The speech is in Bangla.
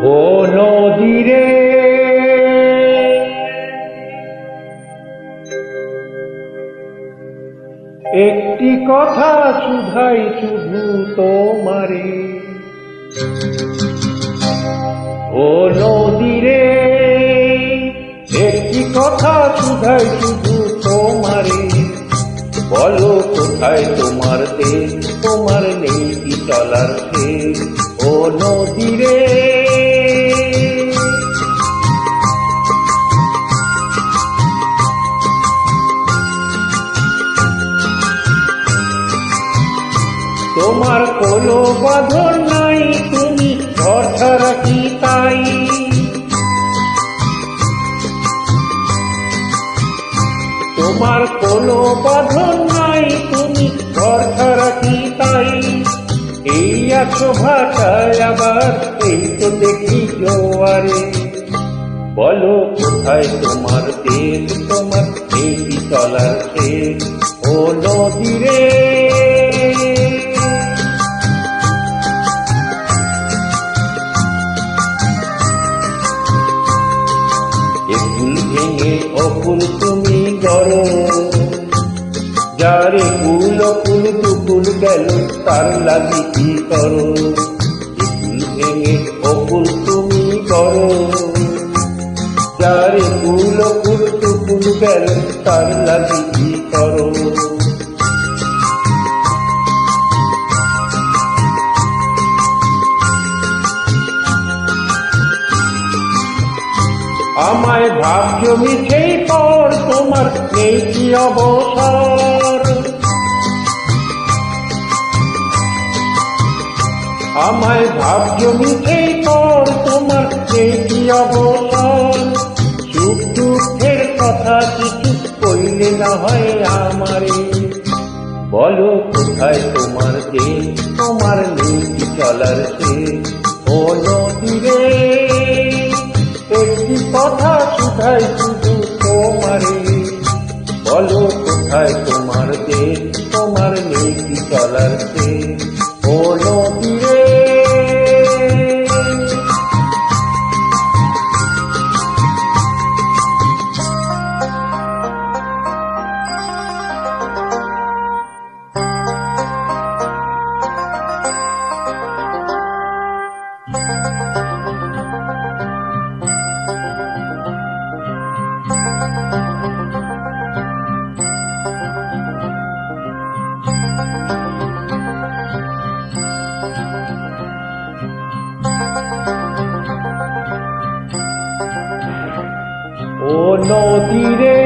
ও নদী রে, একটি কথা শুধাই শুধু তোমারে। ও নদী রে, একটি কথা শুধাই শুধু তোমারে। বলো কোথায় তোমার দেশ, তোমার নেই কি চলার শেষ। ও নদী রে, তোমার কোনো বাঁধন নাই, তুমি ঘর ছাড়া কি তাই। তোমার কোনো বাঁধন নাই, তুমি ঘর ছাড়া কি তাই। এই আছো ভাষায় আবার এই তো দেখি জোয়ারে। বলো কোথায় তোমার দেশ, তোমার এই কি চলার শেষ। ও নদী রে, ফুল ভেঙে অকুল তুমি গড়ো, যারে ফুল অকুল দুকুল গেল তার লাগি কি করো। ফুল ভেঙে অকুল তুমি গড়ো, যারে ফুল অকুল দুকুল গেল তার লাগি কি করো। আমায় ভাবছো মিছেই পর, তোমার নেই কি অবসর। আমায় ভাবছো মিছেই পর, তোমার নেই কি অবসর। সুখ দুঃখের কথা কিছু কইলে না হয় আমারে। বলো কোথায় তোমার দেশ, তোমার নেই কি চলার শেষ। ও নদী রে, একটি কথা শুধাই শুধু তোমারে। বলো কোথায় তোমার দেশ, তোমার নেই কি চলার শেষ। ও নদী রে, ও নদী রে।